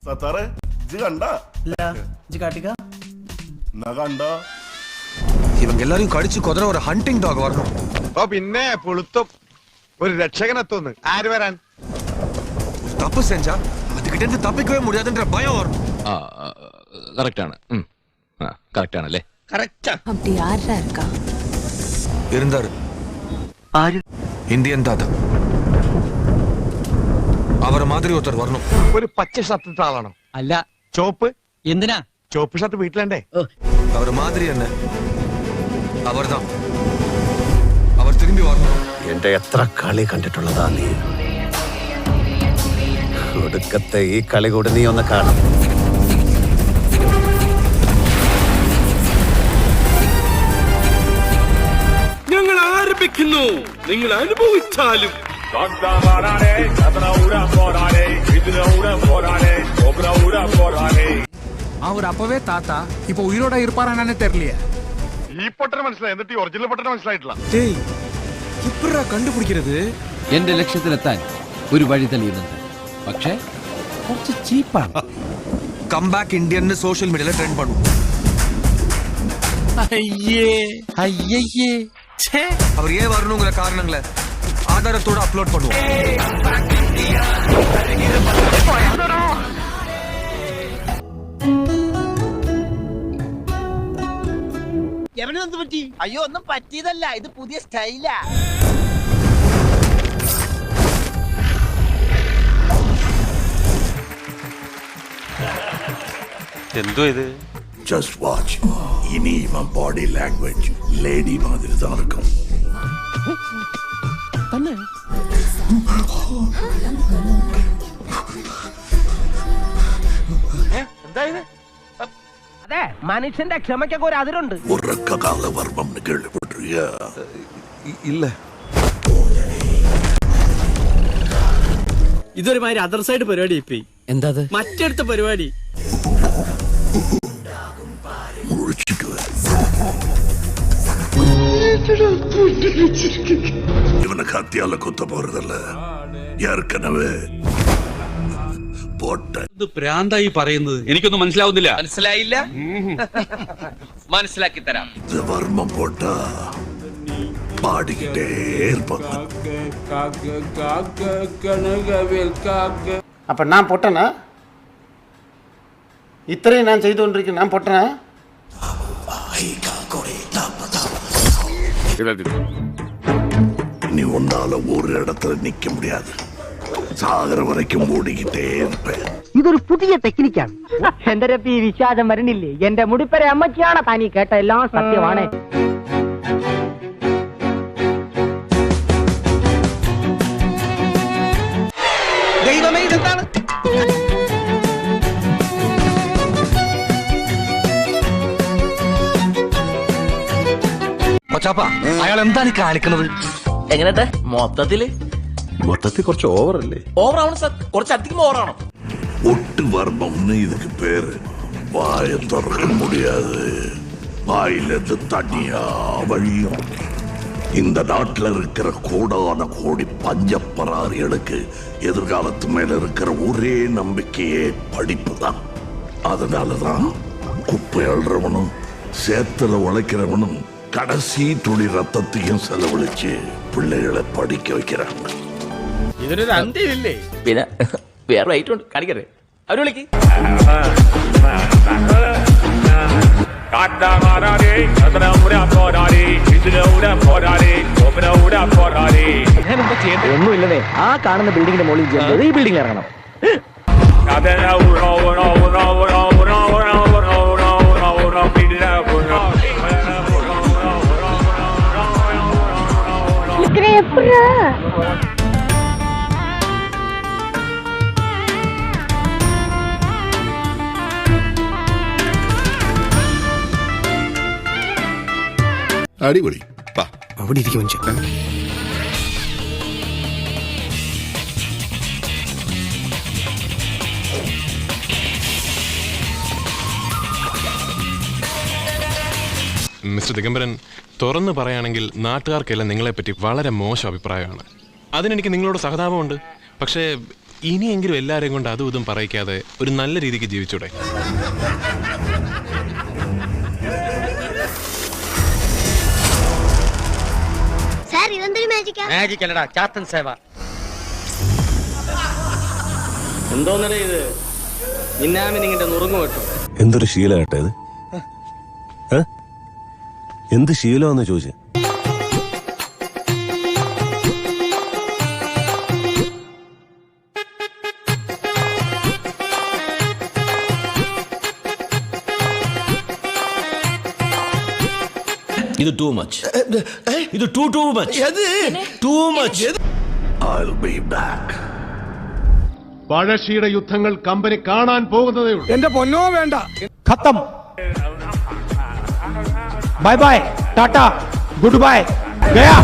സത്താറെ ഇജ്ജ് കണ്ടാ? ഇല്ല, ഇജ്ജ് കാട്ടിക്ക. എന്നാ കണ്ടാ? ഇവங்க എല്ലാരും കടിച്ചു കൊതറ ഒരു ഹണ്ടിങ് ഡോഗ് വരണം. ഓ പിന്നെ പുളുത്തും ഒരു രക്ഷകനെത്തുന്നു. ആര് വരാൻ? தப்பு செஞ்சா அதுகிட்ட இருந்து தப்பிக்கவே முடியாதுன்ற பயம் வரும். கரெக்டான கரெக்டானല്ലേ? கரெக்டா. அப்படி யாரா இருக்கா? இருந்தாரு. ആര്? இந்தியன் தாத்தா. അവരെ മാതിരി ഒത്തർ വരണം. ഒരു പച്ച ഷർട്ട് ഇട്ട ആളാണോ? അല്ല. ചോപ്പ്? എന്തിനാ ചോപ്പ് ഷർട്ട് വീട്ടിലുണ്ടേ? അവരെ മാതിരി തന്നെ. അവർതാ. അവർ തിരുമ്പി വരണം. എന്റെ എത്ര കളി കണ്ടിട്ടുള്ളതാ നീ. ഒടുക്കത്തെ ഈ കളി കൂടി നീ ഒന്ന് കാണും. ഞങ്ങൾ ആരംഭിക്കുന്നു. നിങ്ങൾ അനുഭവിച്ചാലും அவர் அப்பவே தாத்தா இப்ப உயிரோட இருப்பாரானே தெரியலையே. ഈ പൊട്ടനെ മനസ്സിലായി, എന്നിട്ട് ഈ ഒറിജിനൽ പൊട്ടനെ മനസ്സിലായിട്ടില്ല. ഇപ്പഴാ കണ്ടുപിടിക്കുന്നത്. എന്റെ ലക്ഷ്യത്തിലെത്താൻ ഒരു വഴി തെളിയുന്നുണ്ട്, പക്ഷേ കുറച്ച് ചീപ്പാണ്. കം ബാക്ക് ഇന്ത്യൻ സോഷ്യൽ മീഡിയയിல ട്രെൻഡ് பண்ணும். അയ്യേ அவர் ஏன் வரணுங்கிற காரணங்களை ஆதாரத்தோட அப்லோட் பண்ணுவோம். എവനെന്ത് പറ്റി? അയ്യോ ഒന്നും പറ്റിയതല്ല, ഇത് പുതിയ സ്റ്റൈലാ. എന്തോ ഇത്? Just watch. ഇനി ഇവൻ ബോഡി ലാംഗ്വേജ് ലേഡി മാതിരി தான் இருக்கும். അതെ, മനുഷ്യന്റെ ക്ഷമയ്ക്കൊക്കെ ഒരു അതിരുണ്ട്. ഉറക്കകാല വർമ്മം കേൾവിപ്പെട്ടിരിക്കുക? இல்ல. ഇതൊരുമാതിരി അതർ സൈഡ് പരിപാടി. ഇപ്പൊ എന്താ മറ്റടുത്ത പരിപാടി മുഴിച്ചിട്ട് ഇവനെ കത്തിയാല കുത്ത പോറതല്ല, ഏற்கனவே പോട്ടെ. ഇത് പ്രാന്തായി പറയുന്നത് എനിക്കൊന്നും മനസ്സിലാവുന്നില്ല. മനസ്സിലായില്ല? മനസ്സിലാക്കി തരാം. ഇത് വർമ്മം പോട്ടാ പാടിക്കിട്ടേ இருப்பாங்க. அப்ப நான் பொட்டனா? இத்தனையும் நான் செய்து கொண்டிருக்கேன். நான் பொட்டனா? நீ உன்னால ஒரு இடத்துல நிக்க முடியாது. സാഗര വരയ്ക്കും ഓടിക്കിട്ടേ ഇരുപ്പേൻ. ഇതൊരു പുതിയ ടെക്നിക്കാണ്. എന്റെ രപ്പി വിശ്വാസം വരണില്ലേ? എന്റെ മുടിപ്പര അമ്മച്ചിയാണ് താനീ കേട്ട എല്ലാം സത്യമാണ്. ദൈവമേ, ഇതെന്താണ്? പച്ചാപ്പാ, അയാൾ എന്താണ് കാണിക്കുന്നത്? എങ്ങനത്തെ മൊത്തത്തിൽ കുറച്ച് ഓവറല്ലേ? ഓവറാവണം സർ, കുറച്ചധികം ഓവറാവണം. ஒட்டு வர்மம்னு இதுக்கு பேரு. வாயை திறக்க முடியாது, வாயிலிருந்து தனியா வழியும். இந்த நாட்டில் இருக்கிற கோடான கோடி பஞ்சப்பராரிகளுக்கு எதிர்காலத்து மேல இருக்கிற ஒரே நம்பிக்கையே படிப்பு தான். அதனாலதான் குப்பை அள்ளுறவனும் சேத்துல உழைக்கிறவனும் கடைசி துளி ரத்தத்தையும் செலவழிச்சு பிள்ளைகளை படிக்க வைக்கிறாங்க. ഇതിനൊരു അന്ത്യമില്ലേ? പിന്നെ വേറെ റൈറ്റ് ഉണ്ട്, കാണിക്കട്ടെ. അവര് വിളിക്ക്. ഒന്നുമില്ലേ, ആ കാണുന്ന ബിൽഡിങ്ങിന്റെ മുകളിൽ ചെയ്യുന്നത് ഈ ബിൽഡിംഗ് ഇറങ്ങണം. അടിപൊളി. അവിടെ ഇരിക്കും മനുഷ്യൻ. മിസ്റ്റർ ദിഗംബരൻ, തുറന്നു പറയുകയാണെങ്കിൽ നാട്ടുകാർക്കെല്ലാം നിങ്ങളെപ്പറ്റി വളരെ മോശം അഭിപ്രായമാണ്. അതിനെനിക്ക് നിങ്ങളോട് സഹതാപമുണ്ട്. പക്ഷേ ഇനിയെങ്കിലും എല്ലാരെയും കൊണ്ട് അതും ഇതും പറയിക്കാതെ ഒരു നല്ല രീതിക്ക് ജീവിച്ചൂടെ? സാർ ഇതെന്തൊരു മാജിക്കാ? മാജിക് അല്ലടാ, ചാത്തൻ സേവ. എന്തോന്നടേ ഇത്? നിന്നാമിനിങ്ങിന്റെ നുറുങ്ങു വെട്ടു. എന്തൊരു ശീലമാട്ടെ ഇത്? എന്ത് ശീലമാന്ന് ചോദിച്ചു. ഇത് ടൂ മച്ച്. ഇത് too much. Too much. I'll be back. പഴശ്ശിയുടെ യുദ്ധങ്ങൾ കമ്പനി കാണാൻ പോകുന്നതേ ഉള്ളൂ. എന്റെ പൊന്നോ വേണ്ട. ഖത്തം. Bye bye, ta-ta, good bye, Gaya.